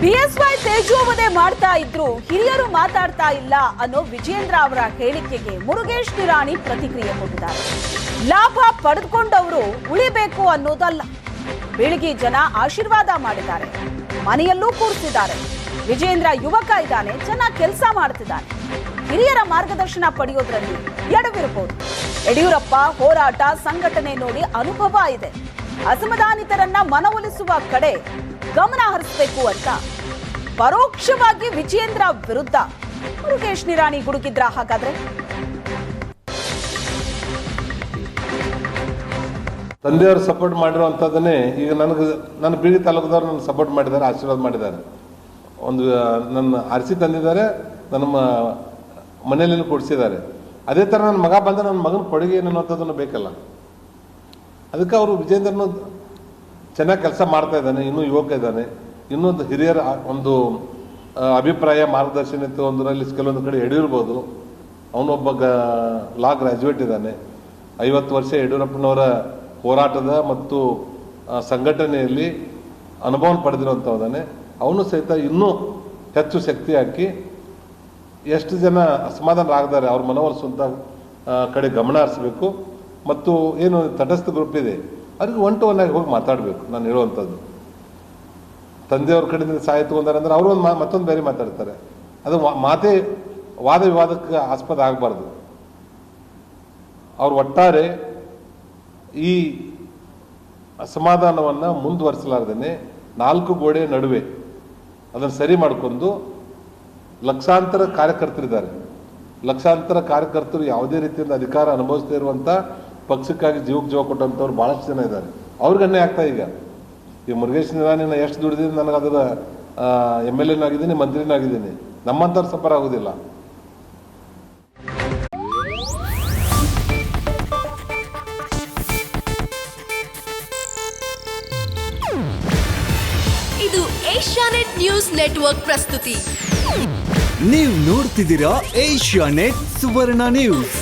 BSY ತೇಜೋವಧೆ ಮಾಡ್ತಾ ಇದ್ರು ಹಿರಿಯರು ಮಾತಾಡ್ತಾ ಇಲ್ಲ ಅನ್ನೋ ವಿಜೇಂದ್ರ ಅವರ ಹೇಳಿಕೆಗೆ ಮುರುಗೇಶ್ ನಿರಾಣಿ ಪ್ರತಿಕ್ರಿಯೆ ಕೊಟ್ಟಿದ್ದಾರೆ. ಲಾಭ ಪಡೆದುಕೊಂಡವರು ಉಳಿಬೇಕು ಅನ್ನೋದಲ್ಲ, ಬೆಳಗ್ಗೆ ಜನ ಆಶೀರ್ವಾದ ಮಾಡಿದ್ದಾರೆ, ಮನೆಯಲ್ಲೂ ಕೂರಿಸಿದ್ದಾರೆ. ವಿಜೇಂದ್ರ ಯುವಕ ಇದ್ದಾನೆ, ಚೆನ್ನಾಗಿ ಕೆಲಸ ಮಾಡ್ತಿದ್ದಾನೆ. ಹಿರಿಯರ ಮಾರ್ಗದರ್ಶನ ಪಡೆಯೋದ್ರಲ್ಲಿ ಎಡವಿರಬಹುದು. ಯಡಿಯೂರಪ್ಪ ಹೋರಾಟ ಸಂಘಟನೆ ನೋಡಿ ಅನುಭವ ಇದೆ. ಅಸಮಾಧಾನಿತರನ್ನ ಮನವೊಲಿಸುವ ಕಡೆ ಗಮನ ಹರಿಸಬೇಕು ಅಂತ ಪರೋಕ್ಷವಾಗಿ ವಿಜೇಂದ್ರ ವಿರುದ್ಧ ಮುರುಗೇಶ್ ನಿರಾಣಿ ಗುಡುಗಿದ್ರ. ಹಾಗಾದ್ರೆ ತಂದೆಯವರು ಸಪೋರ್ಟ್ ಮಾಡಿರುವಂಥದ್ದನ್ನೇ ಈಗ ನನ್ನ ಬೀಳಿ ತಾಲೂಕದವ್ರು ನನ್ನ ಸಪೋರ್ಟ್ ಮಾಡಿದ್ದಾರೆ, ಆಶೀರ್ವಾದ ಮಾಡಿದ್ದಾರೆ. ಒಂದು ನನ್ನ ಆರಿಸಿ ತಂದಿದ್ದಾರೆ, ನನ್ನ ಮನೆಯಲ್ಲಿ ಕೊಡಿಸಿದ್ದಾರೆ. ಅದೇ ಥರ ನನ್ನ ಮಗ ಬಂದ ನನ್ನ ಮಗನ ಕೊಡುಗೆ ಏನು ಅನ್ನೋಂಥದ್ದನ್ನು ಬೇಕಲ್ಲ. ಅದಕ್ಕೆ ಅವರು ವಿಜೇಂದ್ರನು ಚೆನ್ನಾಗಿ ಕೆಲಸ ಮಾಡ್ತಾ ಇದ್ದಾನೆ, ಇನ್ನೂ ಯುವಕ ಇದ್ದಾನೆ, ಇನ್ನೊಂದು ಹಿರಿಯರ ಒಂದು ಅಭಿಪ್ರಾಯ ಮಾರ್ಗದರ್ಶನ ಇತ್ತು. ಒಂದರಲ್ಲಿ ಕೆಲವೊಂದು ಕಡೆ ಯಡಿಯೂರ್ಬೋದು, ಅವನೊಬ್ಬ ಲಾ ಗ್ರ್ಯಾಜುಯೇಟ್ ಇದ್ದಾನೆ. 50 ವರ್ಷ ಯಡಿಯೂರಪ್ಪನವರ ಹೋರಾಟದ ಮತ್ತು ಸಂಘಟನೆಯಲ್ಲಿ ಅನುಭವ ಪಡೆದಿರುವಂಥವನೇ. ಅವನು ಸಹಿತ ಇನ್ನೂ ಹೆಚ್ಚು ಶಕ್ತಿ ಹಾಕಿ ಎಷ್ಟು ಜನ ಅಸಮಾಧಾನರಾಗಿದ್ದಾರೆ ಅವ್ರ ಮನವೊಲಿಸುವಂಥ ಕಡೆ ಗಮನ ಹರಿಸಬೇಕು. ಮತ್ತು ಏನು ತಟಸ್ಥ ಗ್ರೂಪ್ ಇದೆ ಅವ್ರಿಗೆ 1 to 1 ಆಗಿ ಹೋಗಿ ಮಾತಾಡಬೇಕು. ನಾನು ಹೇಳುವಂಥದ್ದು, ತಂದೆಯವ್ರ ಕಡೆಯಿಂದ ಸಹಾಯ ತಗೊಂಡಾರೆ ಅಂದರೆ ಅವರು ಮತ್ತೊಂದು ಬೇರೆ ಮಾತಾಡ್ತಾರೆ. ಅದು ಮಾತೇ ವಾದ ವಿವಾದಕ್ಕೆ ಆಸ್ಪದ ಆಗಬಾರ್ದು. ಅವ್ರು ಒಟ್ಟಾರೆ ಈ ಅಸಮಾಧಾನವನ್ನು ಮುಂದುವರಿಸಲಾರ್ದೇ 4 ಗೋಡೆ ನಡುವೆ ಅದನ್ನು ಸರಿ ಮಾಡಿಕೊಂಡು ಲಕ್ಷಾಂತರ ಕಾರ್ಯಕರ್ತರಿದ್ದಾರೆ. ಲಕ್ಷಾಂತರ ಕಾರ್ಯಕರ್ತರು ಯಾವುದೇ ರೀತಿಯಿಂದ ಅಧಿಕಾರ ಅನುಭವಿಸದೇ ಇರುವಂಥ ಪಕ್ಷಕ್ಕಾಗಿ ಜೀವಕ್ಕೆ ಜೀವ ಕೊಟ್ಟಂಥವ್ರು ಭಾಳಷ್ಟು ಜನ ಇದ್ದಾರೆ. ಅವ್ರಿಗೆ ಅನ್ಯಾಯ ಆಗ್ತಾ ಈಗ ಮುರುಗೇಶ್ ನಿರಾಣಿನ ಎಷ್ಟು ದುಡಿದಿದ್ದೀನಿ, ನನಗೆ ಅದರ MLA ಆಗಿದ್ದೀನಿ, ಮಂತ್ರಿನೂ ಆಗಿದ್ದೀನಿ. ನಮ್ಮಂಥವ್ರು ಸಫರ್ ಆಗೋದಿಲ್ಲ. ಇದು ಏಷ್ಯಾನೆಟ್ ನ್ಯೂಸ್ ನೆಟ್ವರ್ಕ್ ಪ್ರಸ್ತುತಿ. ನೀವು ನೋಡ್ತಿದ್ದೀರಾ ಏಷ್ಯಾನೆಟ್ ಸುವರ್ಣ ನ್ಯೂಸ್.